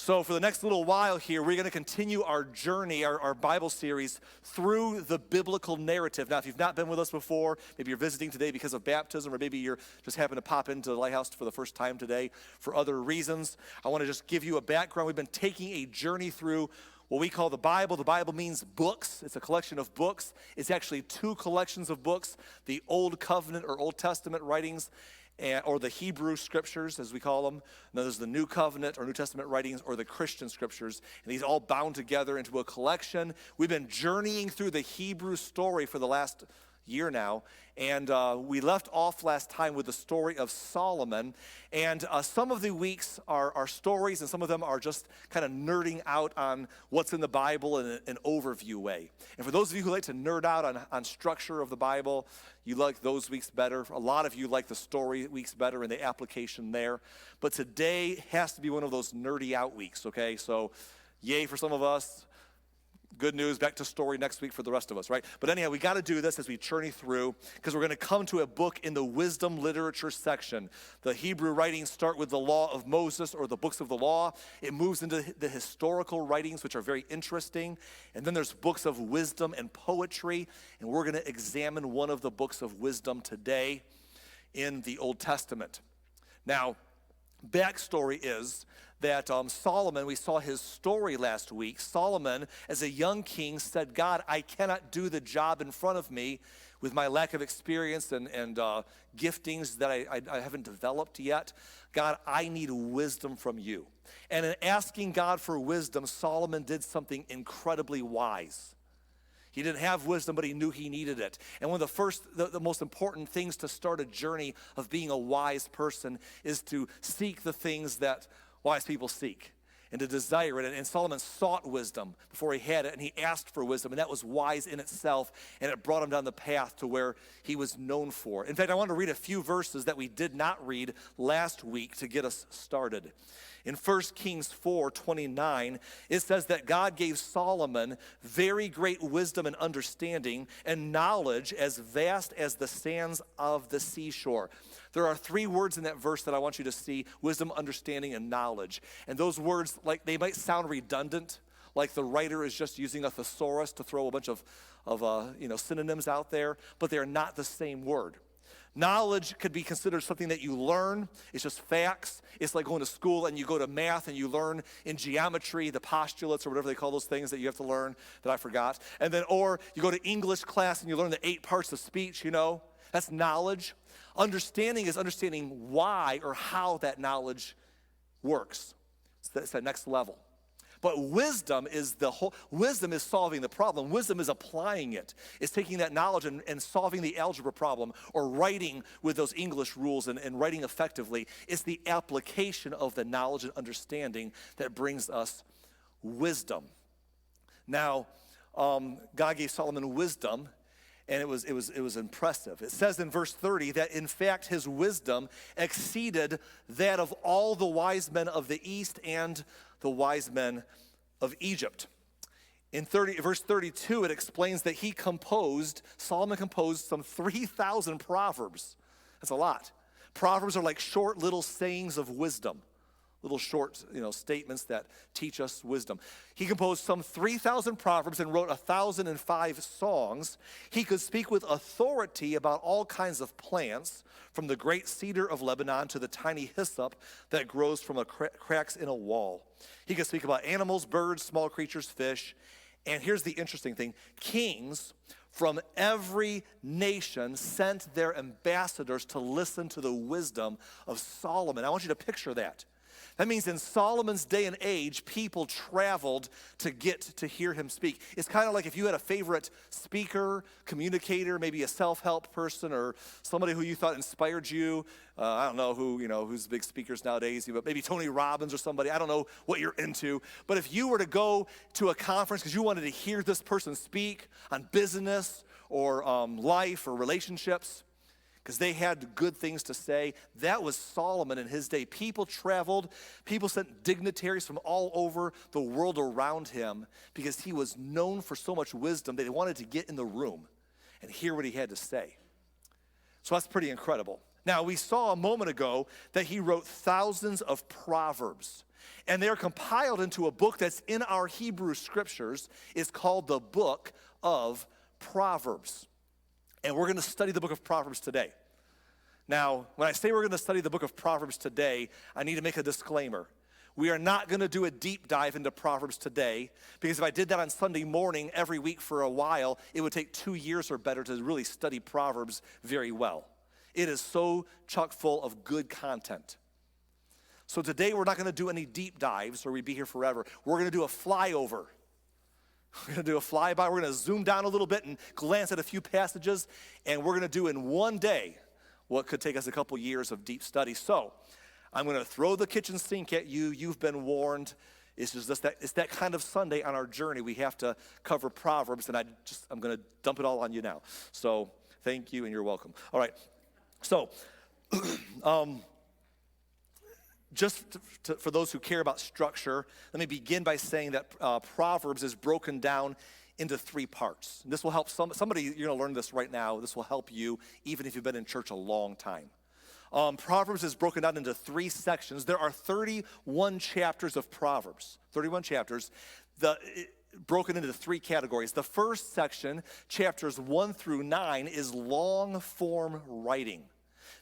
So for the next little while here, we're going to continue our journey, our Bible series through the biblical narrative. Now, if you've not been with us before, maybe you're visiting today because of baptism, or maybe you're just happen to pop into the Lighthouse for the first time today for other reasons, I want to just give you a background. We've been taking a journey through what we call the Bible. The Bible means books. It's a collection of books. It's actually two collections of books, the Old Covenant or Old Testament writings, or the Hebrew scriptures, as we call them. Now, there's the New Covenant or New Testament writings, or the Christian scriptures, and these all bound together into a collection. We've been journeying through the Hebrew story for the last year now, and we left off last time with the story of Solomon, and some of the weeks are stories, and some of them are just kind of nerding out on what's in the Bible in an overview way. And for those of you who like to nerd out on structure of the Bible, you like those weeks better. A lot of you like the story weeks better and the application there. But today has to be one of those nerdy out weeks, okay? So yay for some of us. Good news, back to story next week for the rest of us, right? But anyhow, we got to do this as we journey through, because we're going to come to a book in the wisdom literature section. The Hebrew writings start with the law of Moses, or the books of the law. It moves into the historical writings, which are very interesting. And then there's books of wisdom and poetry. And we're going to examine one of the books of wisdom today in the Old Testament. Now, backstory is that Solomon, we saw his story last week. Solomon, as a young king, said, God, I cannot do the job in front of me with my lack of experience and giftings that I haven't developed yet. God, I need wisdom from you. And in asking God for wisdom, Solomon did something incredibly wise. He didn't have wisdom, but he knew he needed it. And one of the most important things to start a journey of being a wise person is to seek the things that wise people seek and to desire it. And Solomon sought wisdom before he had it, and he asked for wisdom, and that was wise in itself, and it brought him down the path to where he was known for. In fact, I want to read a few verses that we did not read last week to get us started. In 1 Kings 4:29, it says that God gave Solomon very great wisdom and understanding and knowledge as vast as the sands of the seashore. There are three words in that verse that I want you to see: wisdom, understanding, and knowledge. And those words, like, they might sound redundant, like the writer is just using a thesaurus to throw a bunch of synonyms out there, but they are not the same word. Knowledge could be considered something that you learn. It's just facts. It's like going to school and you go to math and you learn in geometry the postulates or whatever they call those things that you have to learn that I forgot. And then, or you go to English class and you learn the 8 parts of speech, That's knowledge. Understanding is understanding why or how that knowledge works. It's that next level. But wisdom is solving the problem. Wisdom is applying it. It's taking that knowledge and solving the algebra problem, or writing with those English rules and writing effectively. It's the application of the knowledge and understanding that brings us wisdom. Now, God gave Solomon wisdom, and it was impressive. It says in verse 30 that, in fact, his wisdom exceeded that of all the wise men of the East and the wise men of Egypt. In verse 32, it explains that Solomon composed some 3,000 proverbs. That's a lot. Proverbs are like short little sayings of wisdom. Little short, statements that teach us wisdom. He composed some 3,000 proverbs and wrote 1,005 songs. He could speak with authority about all kinds of plants, from the great cedar of Lebanon to the tiny hyssop that grows from cracks in a wall. He could speak about animals, birds, small creatures, fish. And here's the interesting thing. Kings from every nation sent their ambassadors to listen to the wisdom of Solomon. I want you to picture that. That means in Solomon's day and age, people traveled to get to hear him speak. It's kind of like if you had a favorite speaker, communicator, maybe a self-help person, or somebody who you thought inspired you. I don't know who's big speakers nowadays, but maybe Tony Robbins or somebody. I don't know what you're into. But if you were to go to a conference because you wanted to hear this person speak on business or life or relationships, because they had good things to say. That was Solomon in his day. People traveled. People sent dignitaries from all over the world around him because he was known for so much wisdom that they wanted to get in the room and hear what he had to say. So that's pretty incredible. Now, we saw a moment ago that he wrote thousands of proverbs. And they are compiled into a book that's in our Hebrew scriptures. It's called the book of Proverbs. And we're going to study the book of Proverbs today. Now, when I say we're going to study the book of Proverbs today, I need to make a disclaimer. We are not going to do a deep dive into Proverbs today, because if I did that on Sunday morning every week for a while, it would take 2 years or better to really study Proverbs very well. It is so chock full of good content. So today we're not going to do any deep dives or we'd be here forever. We're going to do a flyover. We're going to do a flyby. We're going to zoom down a little bit and glance at a few passages, and we're going to do in one day what could take us a couple years of deep study. So I'm going to throw the kitchen sink at you. You've been warned. It's that kind of Sunday on our journey. We have to cover Proverbs, and I'm going to dump it all on you now. So thank you, and you're welcome. All right. So for those who care about structure, let me begin by saying that Proverbs is broken down into 3 parts. And this will help somebody, you're going to learn this right now. This will help you even if you've been in church a long time. Proverbs is broken down into 3 sections. There are 31 chapters of Proverbs, 31 chapters, broken into 3 categories. The first section, chapters 1 through 9, is long-form writing.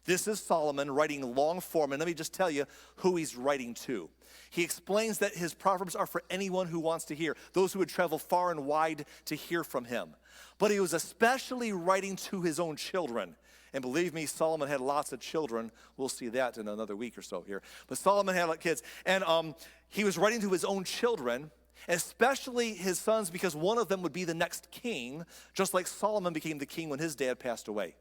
This is Solomon writing long form, and let me just tell you who he's writing to. He explains that his Proverbs are for anyone who wants to hear, those who would travel far and wide to hear from him. But he was especially writing to his own children. And believe me, Solomon had lots of children. We'll see that in another week or so here. But Solomon had kids, and he was writing to his own children, especially his sons, because one of them would be the next king, just like Solomon became the king when his dad passed away.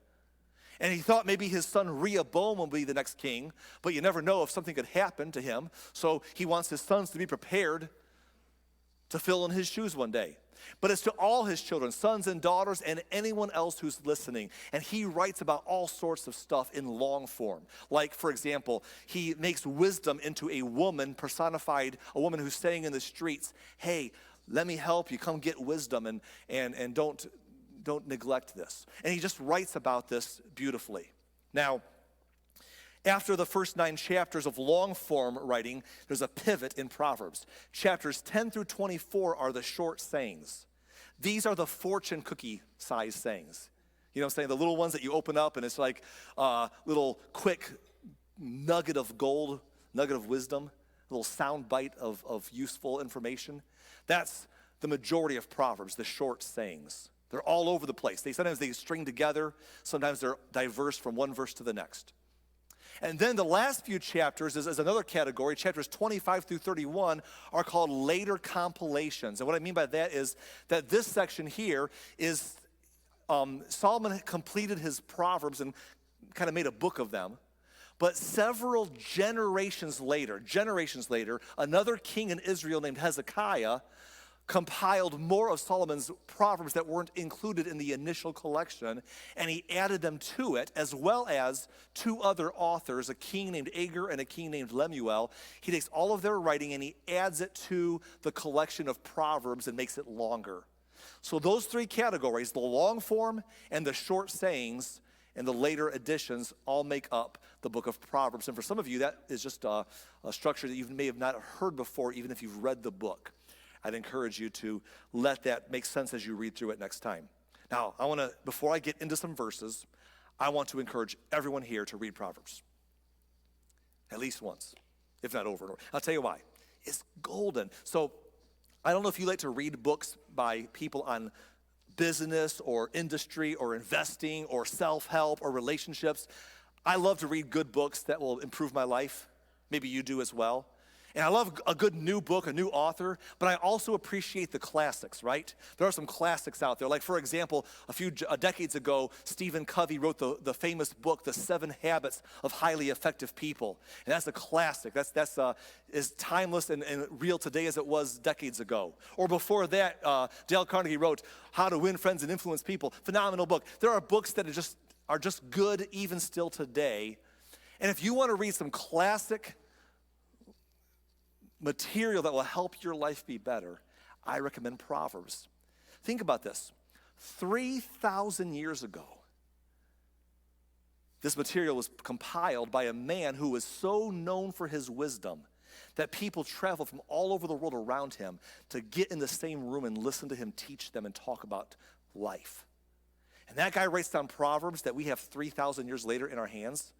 And he thought maybe his son Rehoboam will be the next king, but you never know if something could happen to him. So he wants his sons to be prepared to fill in his shoes one day. But it's to all his children, sons and daughters, and anyone else who's listening. And he writes about all sorts of stuff in long form. Like, for example, he makes wisdom into a woman personified, a woman who's saying in the streets, hey, let me help you, come get wisdom, and don't neglect this. And he just writes about this beautifully. Now, after the first 9 chapters of long-form writing, there's a pivot in Proverbs. Chapters 10 through 24 are the short sayings. These are the fortune cookie-sized sayings. You know what I'm saying? The little ones that you open up, and it's like a little quick nugget of gold, nugget of wisdom, a little sound bite of useful information. That's the majority of Proverbs, the short sayings. They're all over the place. Sometimes they string together. Sometimes they're diverse from one verse to the next. And then the last few chapters is another category. Chapters 25 through 31 are called later compilations. And what I mean by that is that this section here is Solomon completed his Proverbs and kind of made a book of them. But several generations later, another king in Israel named Hezekiah compiled more of Solomon's Proverbs that weren't included in the initial collection, and he added them to it, as well as 2 other authors, a king named Agur and a king named Lemuel. He takes all of their writing and he adds it to the collection of Proverbs and makes it longer. So those 3 categories, the long form and the short sayings and the later additions, all make up the book of Proverbs. And for some of you, that is just a structure that you may have not heard before, even if you've read the book. I'd encourage you to let that make sense as you read through it next time. Now, before I get into some verses, I want to encourage everyone here to read Proverbs. At least once, if not over and over. I'll tell you why. It's golden. So, I don't know if you like to read books by people on business or industry or investing or self-help or relationships. I love to read good books that will improve my life. Maybe you do as well. And I love a good new book, a new author, but I also appreciate the classics, right? There are some classics out there. Like, for example, a few decades ago, Stephen Covey wrote the famous book, The 7 Habits of Highly Effective People. And that's a classic. That's as timeless and real today as it was decades ago. Or before that, Dale Carnegie wrote How to Win Friends and Influence People. Phenomenal book. There are books that are just good even still today. And if you want to read some classic material that will help your life be better, I recommend Proverbs. Think about this. 3,000 years ago, this material was compiled by a man who was so known for his wisdom that people travel from all over the world around him to get in the same room and listen to him teach them and talk about life. And that guy writes down Proverbs that we have 3,000 years later in our hands.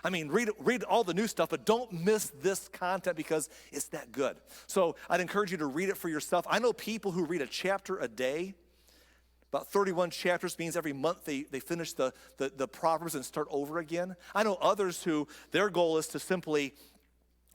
I mean, read all the new stuff, but don't miss this content because it's that good. So I'd encourage you to read it for yourself. I know people who read a chapter a day. About 31 chapters means every month they finish the Proverbs and start over again. I know others who their goal is to simply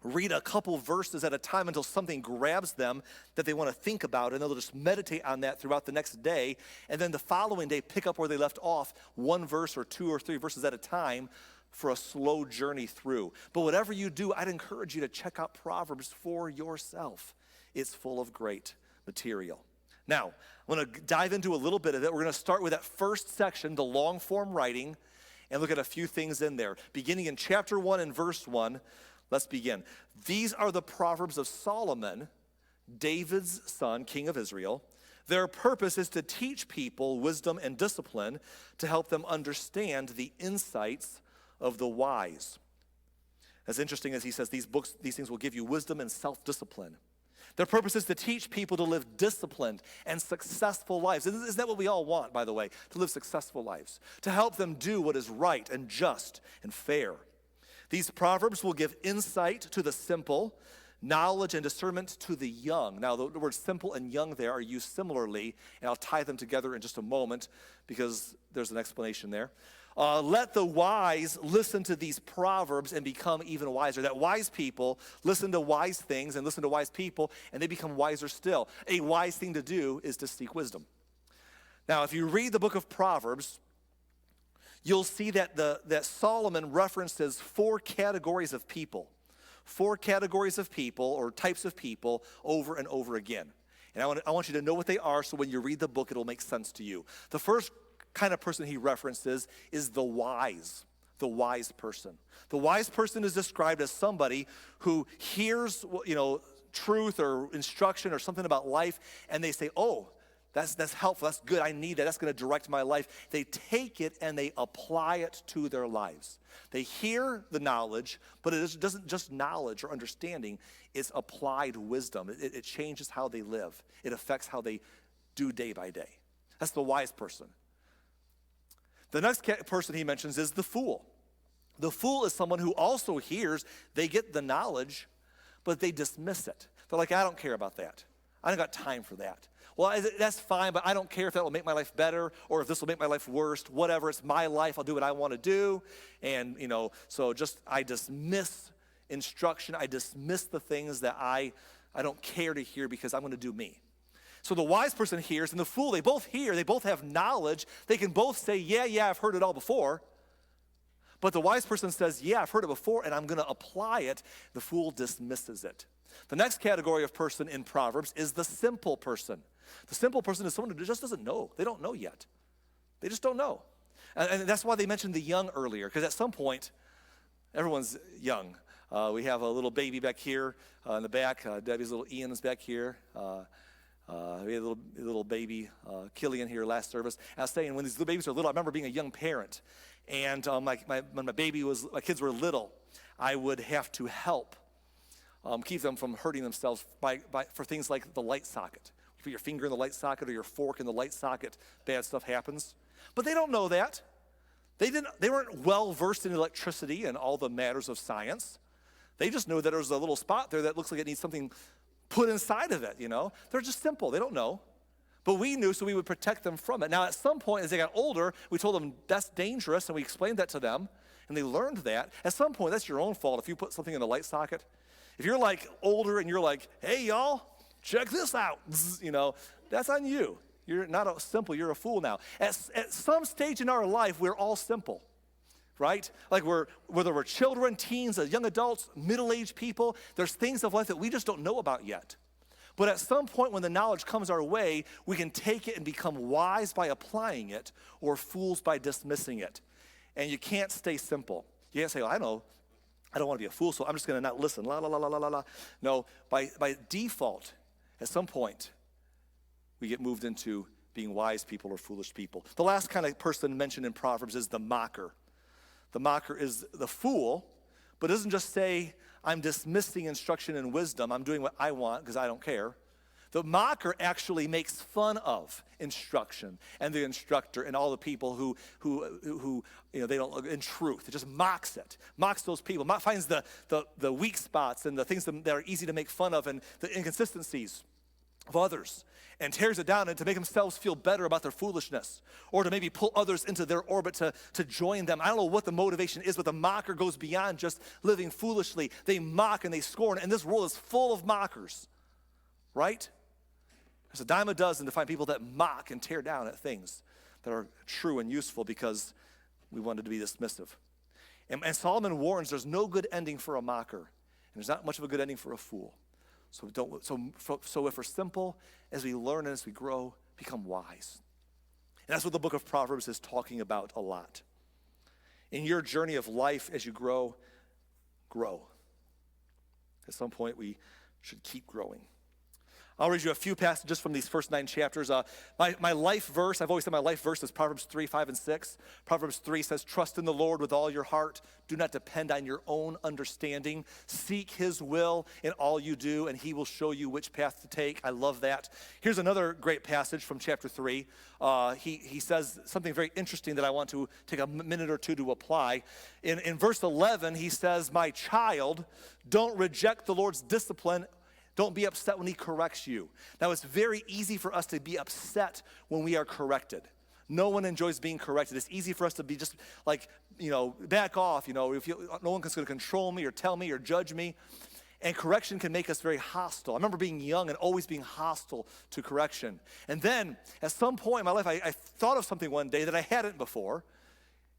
read a couple verses at a time until something grabs them that they want to think about, and they'll just meditate on that throughout the next day, and then the following day pick up where they left off, one verse or two or three verses at a time for a slow journey through. But whatever you do, I'd encourage you to check out Proverbs for yourself. It's full of great material. Now, I'm going to dive into a little bit of it. We're going to start with that first section, the long form writing, and look at a few things in there. Beginning in chapter 1 and verse 1, let's begin. These are the Proverbs of Solomon, David's son, king of Israel. Their purpose is to teach people wisdom and discipline to help them understand the insights of the wise. As interesting as he says, these things will give you wisdom and self-discipline. Their purpose is to teach people to live disciplined and successful lives. Isn't that what we all want, by the way? To live successful lives. To help them do what is right and just and fair. These proverbs will give insight to the simple, knowledge and discernment to the young. Now, the words simple and young there are used similarly, and I'll tie them together in just a moment because there's an explanation there. Let the wise listen to these proverbs and become even wiser. That wise people listen to wise things and listen to wise people, and they become wiser still. A wise thing to do is to seek wisdom. Now, if you read the book of Proverbs, you'll see that that Solomon references 4 categories of people. 4 categories of people or types of people over and over again. And I want you to know what they are so when you read the book, it'll make sense to you. The first kind of person he references is the wise person. The wise person is described as somebody who hears, truth or instruction or something about life, and they say, oh, that's helpful, that's good, I need that, that's going to direct my life. They take it and they apply it to their lives. They hear the knowledge, but it doesn't just knowledge or understanding, it's applied wisdom. It changes how they live. It affects how they do day by day. That's the wise person. The next person he mentions is the fool. The fool is someone who also hears, they get the knowledge, but they dismiss it. They're like, I don't care about that. I don't got time for that. Well, that's fine, but I don't care if that will make my life better or if this will make my life worse. Whatever, it's my life. I'll do what I want to do. And, so I dismiss instruction. I dismiss the things that I don't care to hear because I'm going to do me. So the wise person hears and the fool, they both hear, they both have knowledge. They can both say, yeah, I've heard it all before. But the wise person says, yeah, I've heard it before and I'm going to apply it. The fool dismisses it. The next category of person in Proverbs is the simple person. The simple person is someone who just doesn't know. They don't know yet. They just don't know. And that's why they mentioned the young earlier, because at some point, everyone's young. We have a little baby back here in the back. Debbie's little Ian is back here. We had a little baby, Killian, here last service. I was saying, when these little babies are little, I remember being a young parent. And when my kids were little, I would have to help keep them from hurting themselves for things like the light socket. You put your finger in the light socket or your fork in the light socket, bad stuff happens. But they don't know that. They weren't well versed in electricity and all the matters of science. They just know that there's a little spot there that looks like it needs something put inside of it, They're just simple. They don't know. But we knew, so we would protect them from it. Now, at some point, as they got older, we told them that's dangerous, and we explained that to them, and they learned that. At some point, that's your own fault if you put something in the light socket. If you're like older and you're like, hey, y'all, check this out, that's on you. You're not simple, you're a fool now. At some stage in our life, we're all simple, right? Like whether we're children, teens, young adults, middle-aged people, there's things of life that we just don't know about yet. But at some point when the knowledge comes our way, we can take it and become wise by applying it or fools by dismissing it. And you can't stay simple. You can't say, I know, I don't want to be a fool, so I'm just going to not listen. La, la, la, la, la, la. No, by default, at some point, we get moved into being wise people or foolish people. The last kind of person mentioned in Proverbs is the mocker. The mocker is the fool, but doesn't just say, I'm dismissing instruction and wisdom. I'm doing what I want because I don't care. The mocker actually makes fun of instruction and the instructor and all the people who they don't, in truth. It just mocks it, mocks those people, finds the weak spots and the things that are easy to make fun of and the inconsistencies of others, and tears it down and to make themselves feel better about their foolishness, or to maybe pull others into their orbit to join them. I don't know what the motivation is, but the mocker goes beyond just living foolishly. They mock and they scorn, and this world is full of mockers, right? There's a dime a dozen to find people that mock and tear down at things that are true and useful because we wanted to be dismissive. And Solomon warns there's no good ending for a mocker, and there's not much of a good ending for a fool. So if we're simple, as we learn and as we grow, become wise. And that's what the book of Proverbs is talking about a lot. In your journey of life, as you grow. At some point, we should keep growing. I'll read you a few passages from these first 9 chapters. My life verse, I've always said my life verse is Proverbs 3, 5, and 6. Proverbs 3 says, trust in the Lord with all your heart. Do not depend on your own understanding. Seek his will in all you do, and he will show you which path to take. I love that. Here's another great passage from chapter 3. He says something very interesting that I want to take a minute or two to apply. In verse 11, he says, my child, don't reject the Lord's discipline. Don't be upset when he corrects you. Now, it's very easy for us to be upset when we are corrected. No one enjoys being corrected. It's easy for us to be just like, back off. No one's going to control me or tell me or judge me. And correction can make us very hostile. I remember being young and always being hostile to correction. And then, at some point in my life, I thought of something one day that I hadn't before.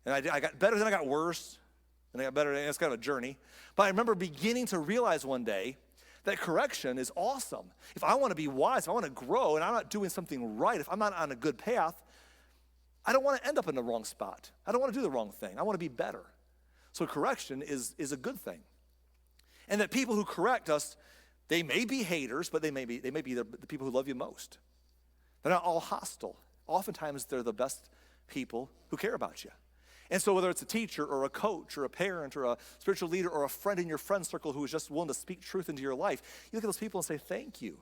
And I got better, then I got worse. And I got better, and it's kind of a journey. But I remember beginning to realize one day that correction is awesome. If I want to be wise, if I want to grow, and I'm not doing something right, if I'm not on a good path, I don't want to end up in the wrong spot. I don't want to do the wrong thing. I want to be better. So correction is a good thing. And that people who correct us, they may be haters, but they may be the people who love you most. They're not all hostile. Oftentimes, they're the best people who care about you. And so whether it's a teacher or a coach or a parent or a spiritual leader or a friend in your friend circle who is just willing to speak truth into your life, you look at those people and say, thank you.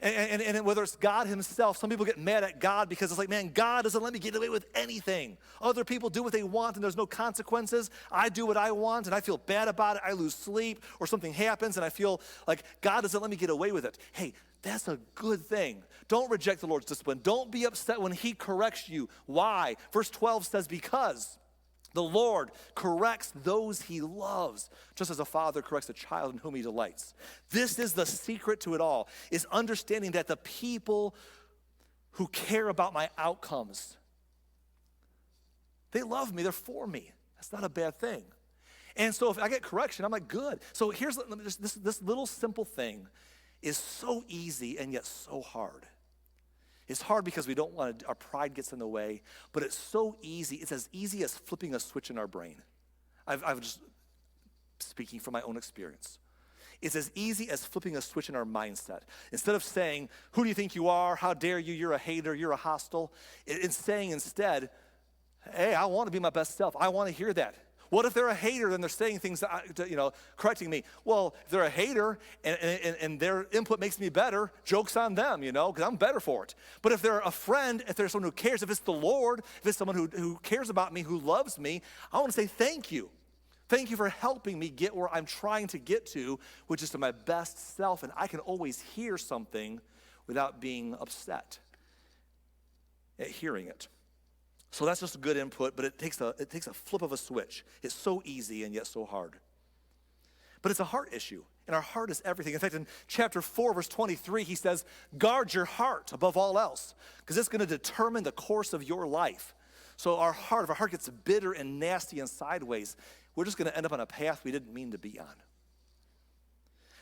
And whether it's God himself, some people get mad at God because it's like, man, God doesn't let me get away with anything. Other people do what they want and there's no consequences. I do what I want and I feel bad about it. I lose sleep or something happens and I feel like God doesn't let me get away with it. Hey, that's a good thing. Don't reject the Lord's discipline. Don't be upset when he corrects you. Why? Verse 12 says, because the Lord corrects those he loves, just as a father corrects a child in whom he delights. This is the secret to it all, is understanding that the people who care about my outcomes, they love me, they're for me. That's not a bad thing. And so if I get correction, I'm like, good. So here's this little simple thing is so easy and yet so hard. It's hard because we don't want to, our pride gets in the way, but it's so easy. It's as easy as flipping a switch in our brain. I've just speaking from my own experience. It's as easy as flipping a switch in our mindset. Instead of saying, who do you think you are? How dare you? You're a hater. You're a hostile. It's saying instead, hey, I want to be my best self. I want to hear that. What if they're a hater and they're saying things, correcting me? Well, if they're a hater and their input makes me better, joke's on them, because I'm better for it. But if they're a friend, if there's someone who cares, if it's the Lord, if it's someone who cares about me, who loves me, I want to say thank you. Thank you for helping me get where I'm trying to get to, which is to my best self. And I can always hear something without being upset at hearing it. So that's just a good input, but it takes a flip of a switch. It's so easy and yet so hard. But it's a heart issue, and our heart is everything. In fact, in chapter 4, verse 23, he says, guard your heart above all else, because it's going to determine the course of your life. So if our heart gets bitter and nasty and sideways, we're just going to end up on a path we didn't mean to be on.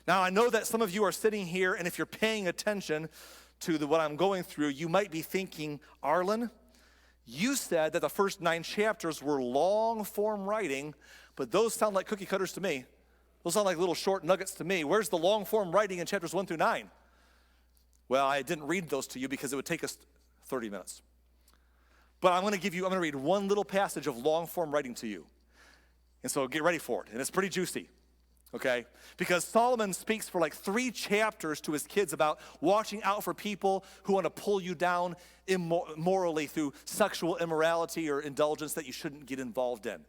Now, I know that some of you are sitting here, and if you're paying attention to what I'm going through, you might be thinking, Arlen, you said that the first 9 chapters were long-form writing, but those sound like cookie cutters to me. Those sound like little short nuggets to me. Where's the long-form writing in chapters 1 through 9? Well, I didn't read those to you because it would take us 30 minutes. But I'm going to read one little passage of long-form writing to you. And so get ready for it. And it's pretty juicy. okay? Because Solomon speaks for like 3 chapters to his kids about watching out for people who want to pull you down immorally through sexual immorality or indulgence that you shouldn't get involved in.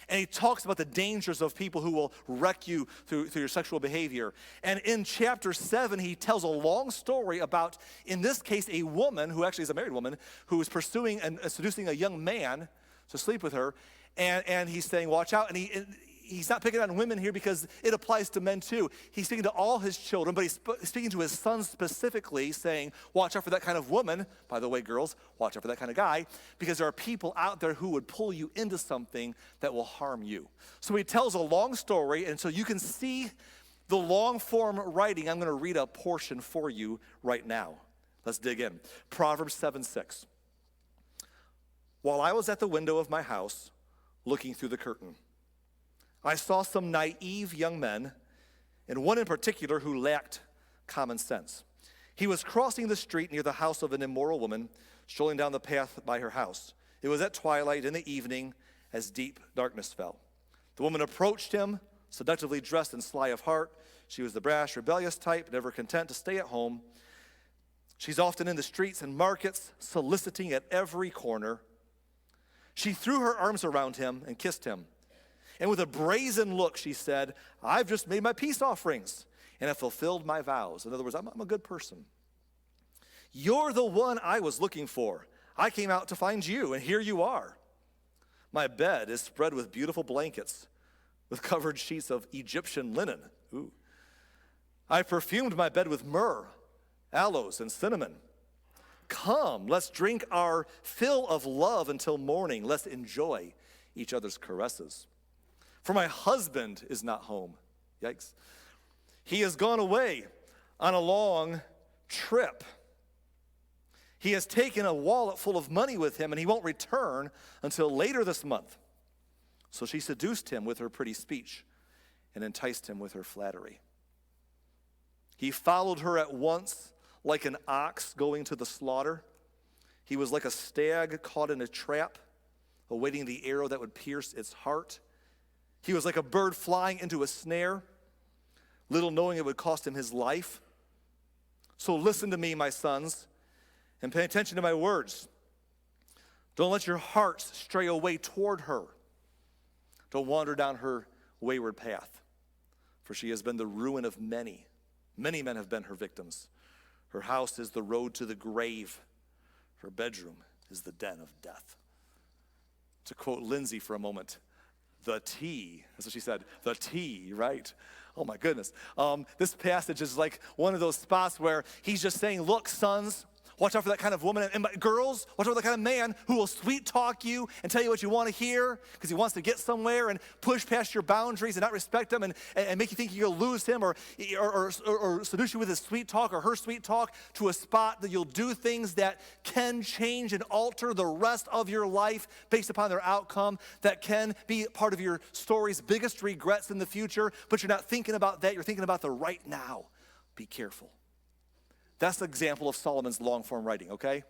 And he talks about the dangers of people who will wreck you through your sexual behavior. And in chapter 7, he tells a long story about, in this case, a woman who actually is a married woman who is pursuing and seducing a young man to sleep with her. And he's saying, watch out. And he's not picking on women here because it applies to men too. He's speaking to all his children, but he's speaking to his sons specifically, saying, watch out for that kind of woman. By the way, girls, watch out for that kind of guy, because there are people out there who would pull you into something that will harm you. So he tells a long story, and so you can see the long-form writing. I'm going to read a portion for you right now. Let's dig in. Proverbs 7:6. While I was at the window of my house, looking through the curtain, I saw some naive young men, and one in particular who lacked common sense. He was crossing the street near the house of an immoral woman, strolling down the path by her house. It was at twilight in the evening as deep darkness fell. The woman approached him, seductively dressed and sly of heart. She was the brash, rebellious type, never content to stay at home. She's often in the streets and markets, soliciting at every corner. She threw her arms around him and kissed him. And with a brazen look, she said, I've just made my peace offerings and have fulfilled my vows. In other words, I'm a good person. You're the one I was looking for. I came out to find you, and here you are. My bed is spread with beautiful blankets, with covered sheets of Egyptian linen. Ooh. I perfumed my bed with myrrh, aloes, and cinnamon. Come, let's drink our fill of love until morning. Let's enjoy each other's caresses. For my husband is not home. Yikes. He has gone away on a long trip. He has taken a wallet full of money with him, and he won't return until later this month. So she seduced him with her pretty speech and enticed him with her flattery. He followed her at once like an ox going to the slaughter. He was like a stag caught in a trap, awaiting the arrow that would pierce its heart. He was like a bird flying into a snare, little knowing it would cost him his life. So listen to me, my sons, and pay attention to my words. Don't let your hearts stray away toward her. Don't wander down her wayward path, for she has been the ruin of many. Many men have been her victims. Her house is the road to the grave. Her bedroom is the den of death. To quote Lindsay for a moment, the tea, that's what she said, the tea, right? Oh my goodness. This passage is like one of those spots where he's just saying, look, sons, watch out for that kind of woman. And girls, watch out for that kind of man who will sweet talk you and tell you what you want to hear because he wants to get somewhere and push past your boundaries and not respect them and make you think you're going to lose him or seduce you with his sweet talk or her sweet talk to a spot that you'll do things that can change and alter the rest of your life based upon their outcome, that can be part of your story's biggest regrets in the future, but you're not thinking about that. You're thinking about the right now. Be careful. That's the example of Solomon's long-form writing, okay?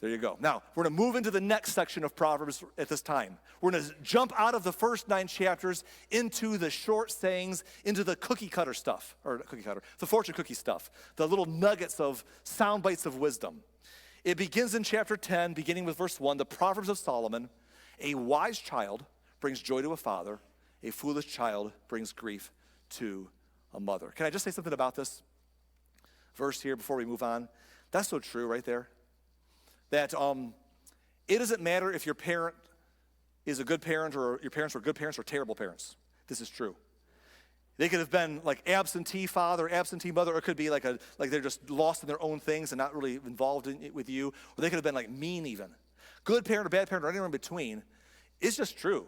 There you go. Now, we're going to move into the next section of Proverbs at this time. We're going to jump out of the first 9 chapters into the short sayings, into the cookie cutter stuff, or not cookie cutter, the fortune cookie stuff, the little nuggets of sound bites of wisdom. It begins in chapter 10, beginning with verse 1, the Proverbs of Solomon. A wise child brings joy to a father. A foolish child brings grief to a mother. Can I just say something about this verse here before we move on? That's so true right there. That it doesn't matter if your parent is a good parent or your parents were good parents or terrible parents. This is true. They could have been like absentee father, absentee mother, or it could be like they're just lost in their own things and not really involved in it with you. Or they could have been like mean even. Good parent or bad parent or anywhere in between. It's just true.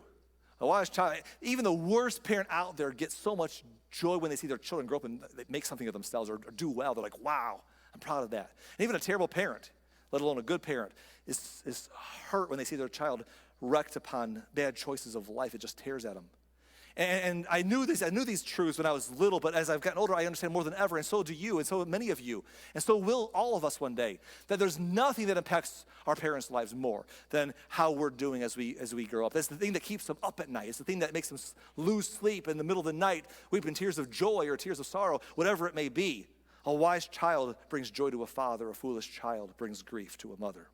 A wise child, even the worst parent out there gets so much joy when they see their children grow up and they make something of themselves or do well. They're like, wow, I'm proud of that. And even a terrible parent, let alone a good parent, is hurt when they see their child wrecked upon bad choices of life. It just tears at them. And I knew these truths when I was little, but as I've gotten older, I understand more than ever, and so do you, and so many of you, and so will all of us one day, that there's nothing that impacts our parents' lives more than how we're doing as we grow up. That's the thing that keeps them up at night. It's the thing that makes them lose sleep in the middle of the night, weeping tears of joy or tears of sorrow, whatever it may be. A wise child brings joy to a father. A foolish child brings grief to a mother.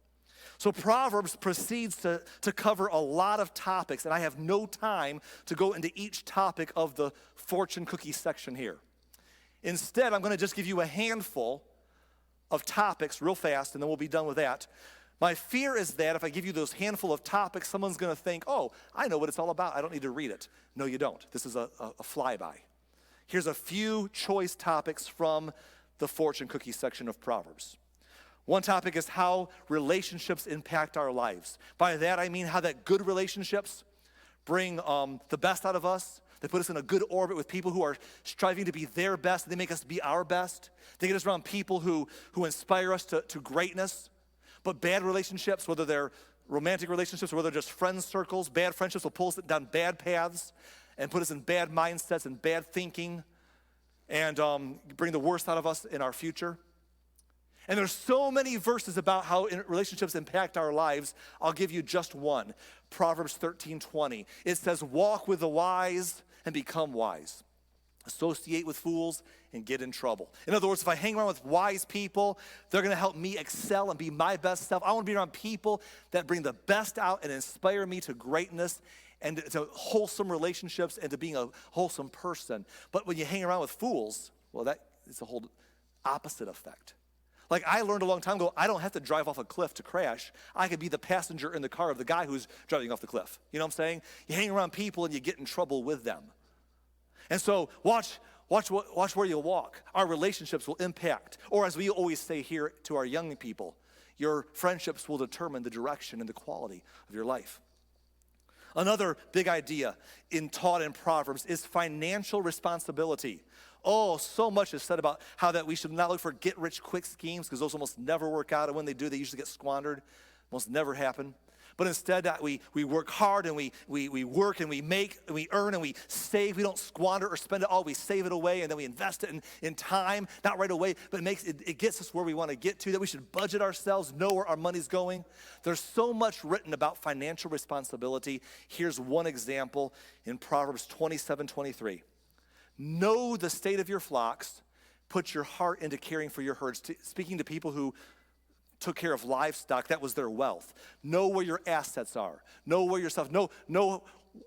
So Proverbs proceeds to cover a lot of topics, and I have no time to go into each topic of the fortune cookie section here. Instead, I'm going to just give you a handful of topics real fast, and then we'll be done with that. My fear is that if I give you those handful of topics, someone's going to think, oh, I know what it's all about. I don't need to read it. No, you don't. This is a flyby. Here's a few choice topics from the fortune cookie section of Proverbs. One topic is how relationships impact our lives. By that, I mean how that good relationships bring the best out of us. They put us in a good orbit with people who are striving to be their best. They make us be our best. They get us around people who inspire us to greatness. But bad relationships, whether they're romantic relationships or whether they're just friend circles, bad friendships will pull us down bad paths and put us in bad mindsets and bad thinking and bring the worst out of us in our future. And there's so many verses about how relationships impact our lives. I'll give you just one. Proverbs 13:20. It says, walk with the wise and become wise. Associate with fools and get in trouble. In other words, if I hang around with wise people, they're going to help me excel and be my best self. I want to be around people that bring the best out and inspire me to greatness and to wholesome relationships and to being a wholesome person. But when you hang around with fools, well, that is a whole opposite effect. Like I learned a long time ago, I don't have to drive off a cliff to crash. I could be the passenger in the car of the guy who's driving off the cliff. You know what I'm saying? You hang around people and you get in trouble with them. And so watch where you walk. Our relationships will impact, or as we always say here to our young people, your friendships will determine the direction and the quality of your life. Another big idea taught in Proverbs is financial responsibility. Oh, so much is said about how that we should not look for get-rich-quick schemes because those almost never work out, and when they do, they usually get squandered. Almost never happen. But instead, we work hard and we work and we make and we earn and we save. We don't squander or spend it all. We save it away and then we invest it in time, not right away, but it gets us where we want to get to, that we should budget ourselves, know where our money's going. There's so much written about financial responsibility. Here's one example in Proverbs 27:23. Know the state of your flocks, put your heart into caring for your herds. Speaking to people who took care of livestock, that was their wealth. Know where your assets are. Know where your stuff. Know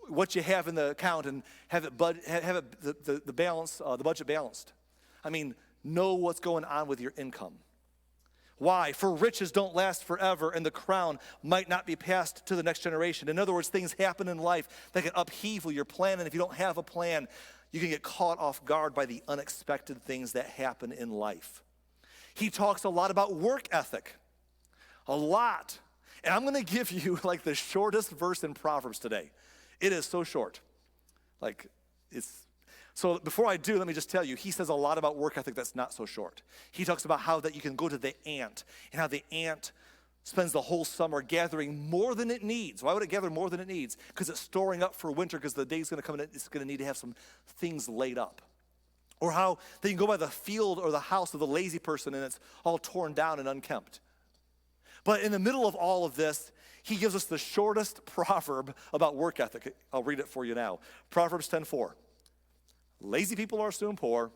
what you have in the account and have it the balance, the budget balanced. I mean, know what's going on with your income. Why? For riches don't last forever, and the crown might not be passed to the next generation. In other words, things happen in life that can upheaval your plan, and if you don't have a plan, you can get caught off guard by the unexpected things that happen in life. He talks a lot about work ethic. A lot. And I'm going to give you like the shortest verse in Proverbs today. It is so short. So before I do, let me just tell you, he says a lot about work ethic that's not so short. He talks about how that you can go to the ant and how the ant spends the whole summer gathering more than it needs. Why would it gather more than it needs? Because it's storing up for winter, because the day's going to come and it's going to need to have some things laid up. Or how they can go by the field or the house of the lazy person and it's all torn down and unkempt. But in the middle of all of this, he gives us the shortest proverb about work ethic. I'll read it for you now. Proverbs 10:4. Lazy people are soon poor,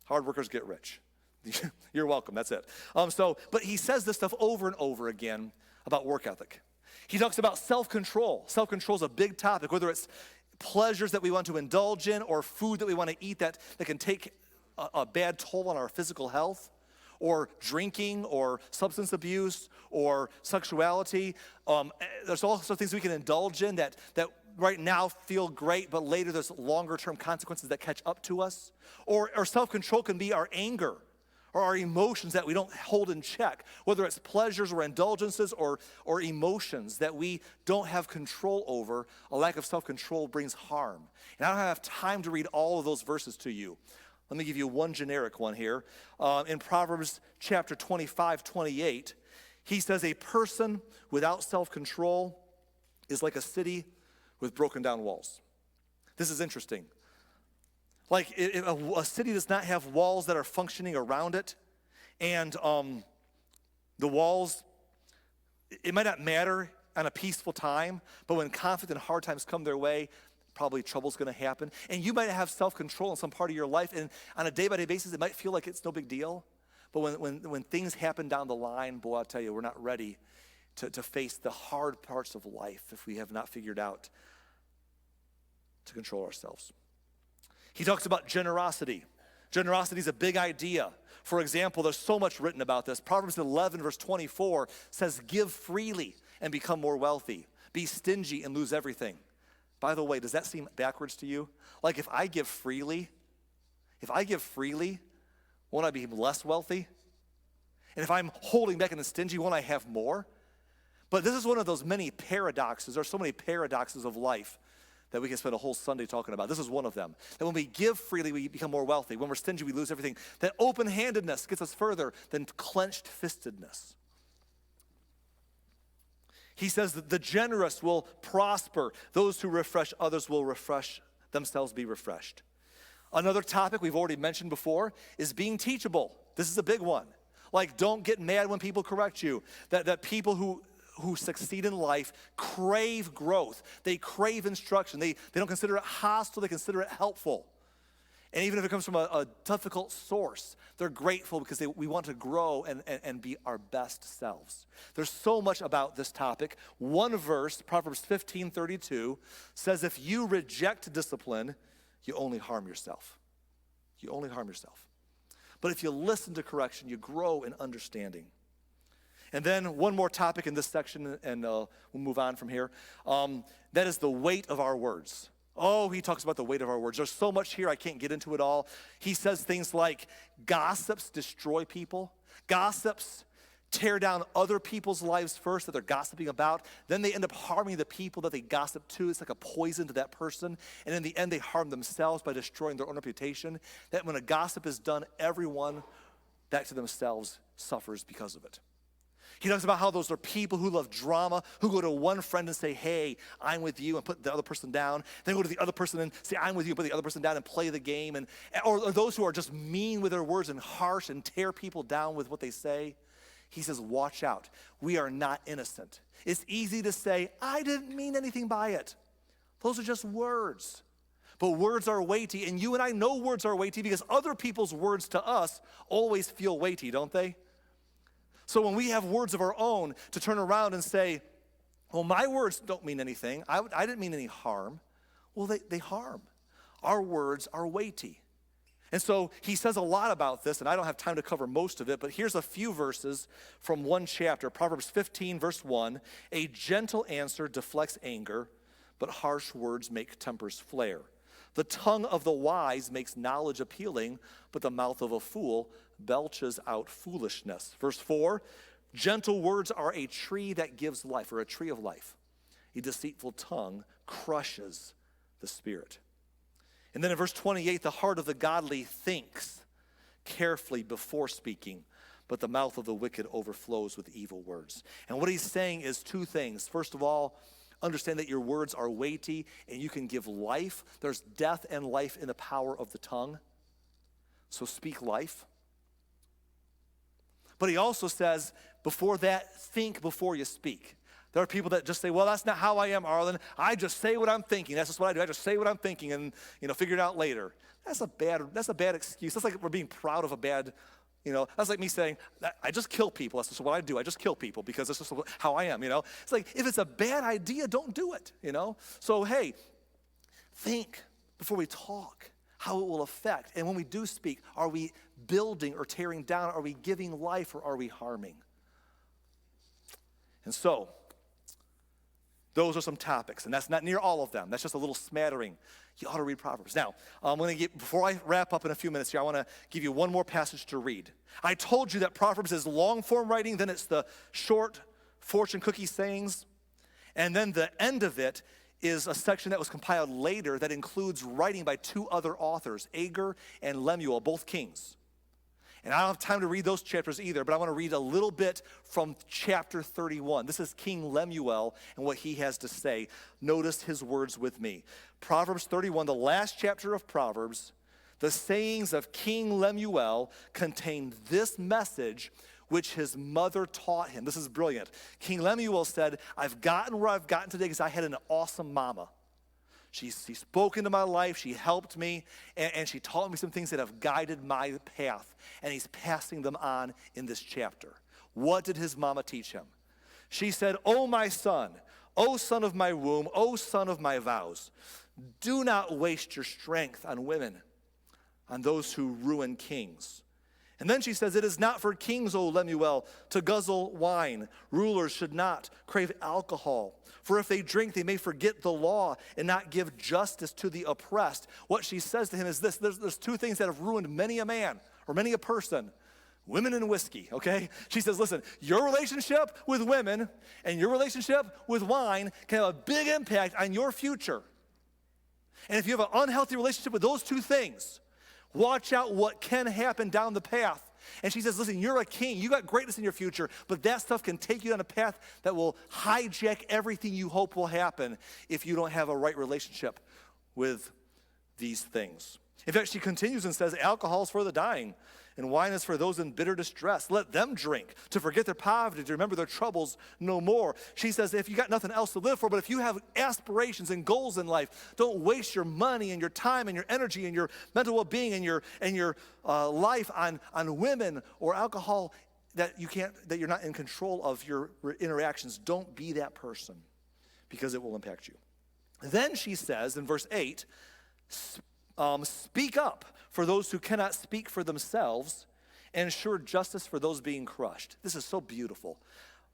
hard workers get rich. You're welcome, that's it. But he says this stuff over and over again about work ethic. He talks about self-control. Self-control is a big topic, whether it's pleasures that we want to indulge in or food that we want to eat that can take a bad toll on our physical health, or drinking or substance abuse or sexuality. There's also things we can indulge in that right now feel great, but later there's longer term consequences that catch up to us. Or self-control can be our anger or our emotions that we don't hold in check, whether it's pleasures or indulgences or emotions that we don't have control over. A lack of self-control brings harm. And I don't have time to read all of those verses to you. Let me give you one generic one here. In Proverbs chapter 25:28, he says, a person without self-control is like a city with broken down walls. This is interesting. Like if a city does not have walls that are functioning around it, and the walls, it might not matter on a peaceful time, but when conflict and hard times come their way, probably trouble's going to happen. And you might have self-control in some part of your life, and on a day-by-day basis, it might feel like it's no big deal. But when things happen down the line, boy, I'll tell you, we're not ready to face the hard parts of life if we have not figured out to control ourselves. He talks about generosity. Generosity is a big idea. For example, there's so much written about this. Proverbs 11, verse 24 says, give freely and become more wealthy. Be stingy and lose everything. By the way, does that seem backwards to you? Like if I give freely, won't I be less wealthy? And if I'm holding back and stingy, won't I have more? But this is one of those many paradoxes. There's so many paradoxes of life that we can spend a whole Sunday talking about. This is one of them. That when we give freely, we become more wealthy. When we're stingy, we lose everything. That open-handedness gets us further than clenched fistedness. He says that the generous will prosper. Those who refresh others will refresh themselves, be refreshed. Another topic we've already mentioned before is being teachable. This is a big one. Like, don't get mad when people correct you. That people who succeed in life crave growth. They crave instruction. They don't consider it hostile. They consider it helpful. And even if it comes from a difficult source, they're grateful because we want to grow and be our best selves. There's so much about this topic. One verse, Proverbs 15:32, says if you reject discipline, you only harm yourself. You only harm yourself. But if you listen to correction, you grow in understanding. And then one more topic in this section, and we'll move on from here. That is the weight of our words. Oh, he talks about the weight of our words. There's so much here, I can't get into it all. He says things like gossips destroy people. Gossips tear down other people's lives first that they're gossiping about. Then they end up harming the people that they gossip to. It's like a poison to that person. And in the end, they harm themselves by destroying their own reputation. That when a gossip is done, everyone back to themselves suffers because of it. He talks about how those are people who love drama, who go to one friend and say, hey, I'm with you, and put the other person down. Then go to the other person and say, I'm with you, and put the other person down and play the game. Or those who are just mean with their words and harsh and tear people down with what they say. He says, watch out. We are not innocent. It's easy to say, I didn't mean anything by it. Those are just words. But words are weighty, and you and I know words are weighty because other people's words to us always feel weighty, don't they? So when we have words of our own to turn around and say, well, my words don't mean anything. I didn't mean any harm. Well, they harm. Our words are weighty. And so he says a lot about this, and I don't have time to cover most of it, but here's a few verses from one chapter, Proverbs 15, verse 1. A gentle answer deflects anger, but harsh words make tempers flare. The tongue of the wise makes knowledge appealing, but the mouth of a fool belches out foolishness. Verse 4, gentle words are a tree that gives life, or a tree of life. A deceitful tongue crushes the spirit. And then in verse 28, the heart of the godly thinks carefully before speaking, but the mouth of the wicked overflows with evil words. And what he's saying is two things. First of all, understand that your words are weighty and you can give life. There's death and life in the power of the tongue. So speak life. But he also says, before that, think before you speak. There are people that just say, well, that's not how I am, Arlen. I just say what I'm thinking. That's just what I do. I just say what I'm thinking and, figure it out later. That's a bad excuse. That's like we're being proud of a bad, that's like me saying, I just kill people. That's just what I do. I just kill people because that's just how I am, It's like, if it's a bad idea, don't do it, So, hey, think before we talk how it will affect. And when we do speak, are we building or tearing down? Are we giving life or are we harming? And so, those are some topics, and that's not near all of them. That's just a little smattering. You ought to read Proverbs. Now, before I wrap up in a few minutes here, I want to give you one more passage to read. I told you that Proverbs is long-form writing, then it's the short fortune cookie sayings, and then the end of it is a section that was compiled later that includes writing by two other authors, Agur and Lemuel, both kings. And I don't have time to read those chapters either, but I want to read a little bit from chapter 31. This is King Lemuel and what he has to say. Notice his words with me. Proverbs 31, the last chapter of Proverbs, the sayings of King Lemuel contain this message which his mother taught him. This is brilliant. King Lemuel said, I've gotten where I've gotten today because I had an awesome mama. She spoke into my life, she helped me, and she taught me some things that have guided my path. And he's passing them on in this chapter. What did his mama teach him? She said, "O my son, O son of my womb, O son of my vows, do not waste your strength on women, on those who ruin kings." And then she says, "It is not for kings, O Lemuel, to guzzle wine. Rulers should not crave alcohol. For if they drink, they may forget the law and not give justice to the oppressed." What she says to him is this: there's two things that have ruined many a man or many a person: women and whiskey, okay? She says, listen, your relationship with women and your relationship with wine can have a big impact on your future. And if you have an unhealthy relationship with those two things, watch out what can happen down the path. And she says, listen, you're a king. You got greatness in your future, but that stuff can take you down a path that will hijack everything you hope will happen if you don't have a right relationship with these things. In fact, she continues and says, alcohol is for the dying, and wine is for those in bitter distress. Let them drink to forget their poverty, to remember their troubles no more. She says, if you got nothing else to live for, but if you have aspirations and goals in life, don't waste your money and your time and your energy and your mental well-being and your life on women or alcohol that you're not in control of your interactions. Don't be that person, because it will impact you. Then she says in verse 8, speak up for those who cannot speak for themselves, and ensure justice for those being crushed. This is so beautiful.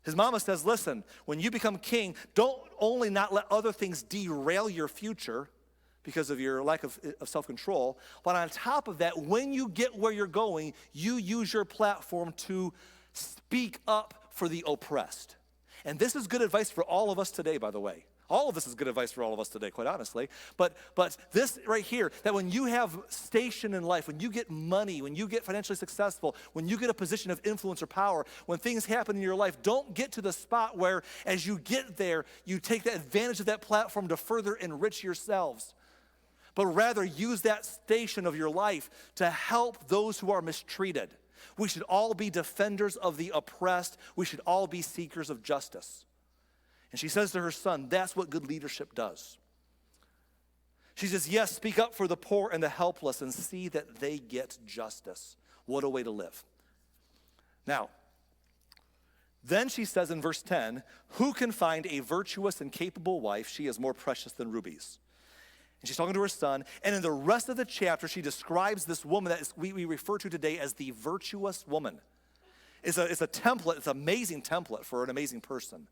His mama says, listen, when you become king, don't only not let other things derail your future because of your lack of self-control, but on top of that, when you get where you're going, you use your platform to speak up for the oppressed. And this is good advice for all of us today, by the way. All of this is good advice for all of us today, quite honestly. But this right here, that when you have station in life, when you get money, when you get financially successful, when you get a position of influence or power, when things happen in your life, don't get to the spot where as you get there, you take the advantage of that platform to further enrich yourselves. But rather use that station of your life to help those who are mistreated. We should all be defenders of the oppressed. We should all be seekers of justice. And she says to her son, that's what good leadership does. She says, yes, speak up for the poor and the helpless and see that they get justice. What a way to live. Now, then she says in verse 10, who can find a virtuous and capable wife? She is more precious than rubies. And she's talking to her son. And in the rest of the chapter, she describes this woman that we refer to today as the virtuous woman. It's a template. It's an amazing template for an amazing person.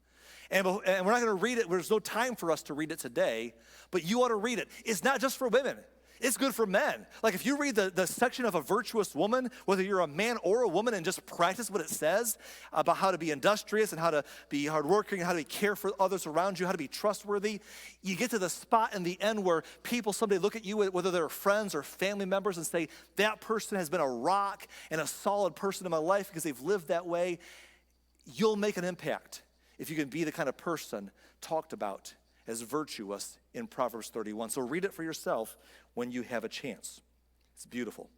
And we're not going to read it. There's no time for us to read it today, but you ought to read it. It's not just for women. It's good for men. Like if you read the section of a virtuous woman, whether you're a man or a woman, and just practice what it says about how to be industrious and how to be hardworking and how to care for others around you, how to be trustworthy, you get to the spot in the end where people someday look at you, whether they're friends or family members, and say, that person has been a rock and a solid person in my life because they've lived that way. You'll make an impact if you can be the kind of person talked about as virtuous in Proverbs 31. So read it for yourself when you have a chance. It's beautiful.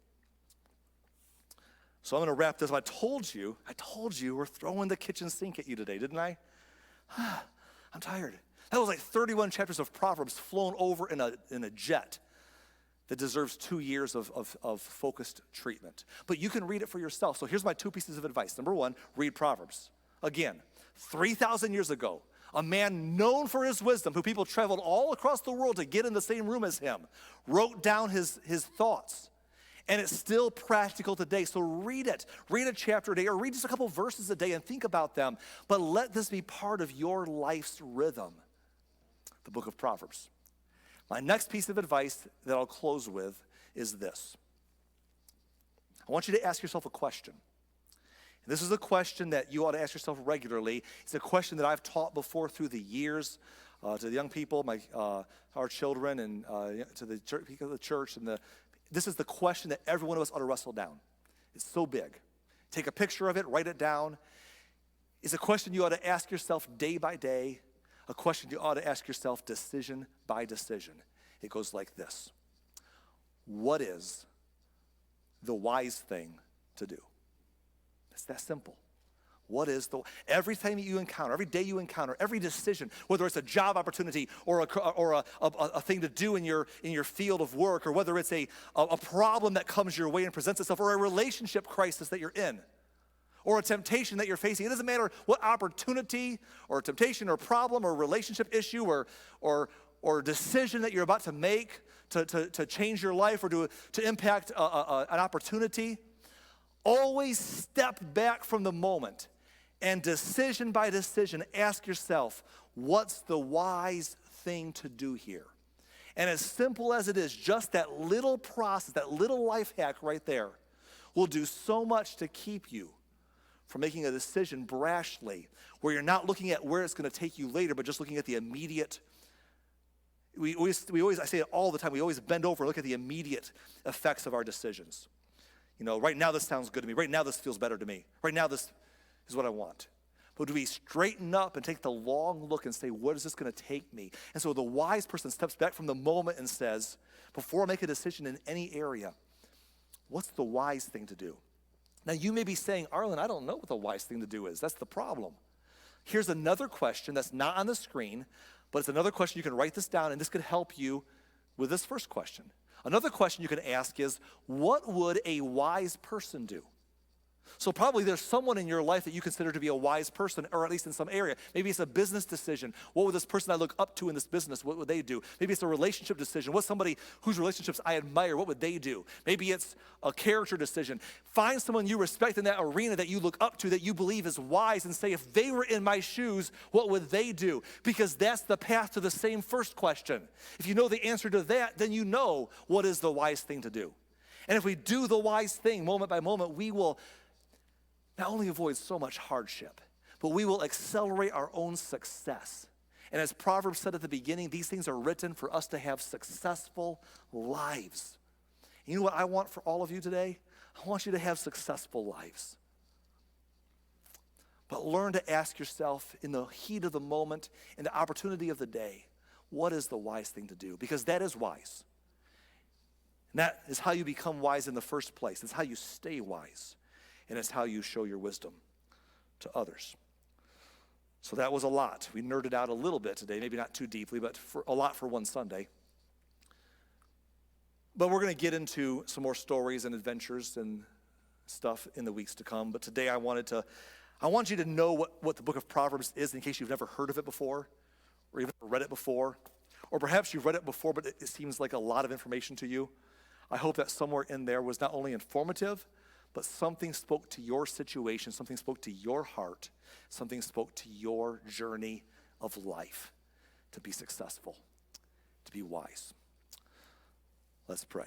So I'm going to wrap this up. I told you we're throwing the kitchen sink at you today, didn't I? I'm tired. That was like 31 chapters of Proverbs flown over in a jet that deserves 2 years of focused treatment. But you can read it for yourself. So here's my 2 pieces of advice. Number 1, read Proverbs. Again, 3,000 years ago, a man known for his wisdom, who people traveled all across the world to get in the same room as him, wrote down his thoughts. And it's still practical today. So read it. Read a chapter a day, or read just a couple verses a day and think about them. But let this be part of your life's rhythm, the book of Proverbs. My next piece of advice that I'll close with is this. I want you to ask yourself a question. This is a question that you ought to ask yourself regularly. It's a question that I've taught before through the years to the young people, our children, and to the church. And this is the question that every one of us ought to wrestle down. It's so big. Take a picture of it, write it down. It's a question you ought to ask yourself day by day, a question you ought to ask yourself decision by decision. It goes like this. What is the wise thing to do? It's that simple. What is everything that you encounter, every day you encounter, every decision, whether it's a job opportunity or a thing to do in your field of work, or whether it's a problem that comes your way and presents itself, or a relationship crisis that you're in, or a temptation that you're facing. It doesn't matter what opportunity or temptation or problem or relationship issue or decision that you're about to make to change your life or to impact an opportunity. Always step back from the moment and decision by decision ask yourself, what's the wise thing to do here? And as simple as it is, just that little process, that little life hack right there will do so much to keep you from making a decision brashly, where you're not looking at where it's going to take you later, but just looking at the immediate. We always, I say it all the time, we always bend over and look at the immediate effects of our decisions. You know, right now this sounds good to me. Right now this feels better to me. Right now this is what I want. But do we straighten up and take the long look and say, what is this going to take me? And so the wise person steps back from the moment and says, before I make a decision in any area, what's the wise thing to do? Now you may be saying, Arlen, I don't know what the wise thing to do is. That's the problem. Here's another question that's not on the screen, but it's another question. You can write this down, and this could help you with this first question. Another question you can ask is, what would a wise person do? So probably there's someone in your life that you consider to be a wise person, or at least in some area. Maybe it's a business decision. What would this person I look up to in this business, what would they do? Maybe it's a relationship decision. What's somebody whose relationships I admire? What would they do? Maybe it's a character decision. Find someone you respect in that arena that you look up to, that you believe is wise, and say, if they were in my shoes, what would they do? Because that's the path to the same first question. If you know the answer to that, then you know what is the wise thing to do. And if we do the wise thing moment by moment, we will not only avoid so much hardship, but we will accelerate our own success. And as Proverbs said at the beginning, these things are written for us to have successful lives. And you know what I want for all of you today? I want you to have successful lives. But learn to ask yourself in the heat of the moment, in the opportunity of the day, what is the wise thing to do? Because that is wise. And that is how you become wise in the first place. It's how you stay wise. And it's how you show your wisdom to others. So that was a lot. We nerded out a little bit today, maybe not too deeply, but a lot for one Sunday. But we're going to get into some more stories and adventures and stuff in the weeks to come. But today I want you to know what the book of Proverbs is, in case you've never heard of it before, or you've never read it before, or perhaps you've read it before, but it seems like a lot of information to you. I hope that somewhere in there was not only informative, but something spoke to your situation, something spoke to your heart, something spoke to your journey of life to be successful, to be wise. Let's pray.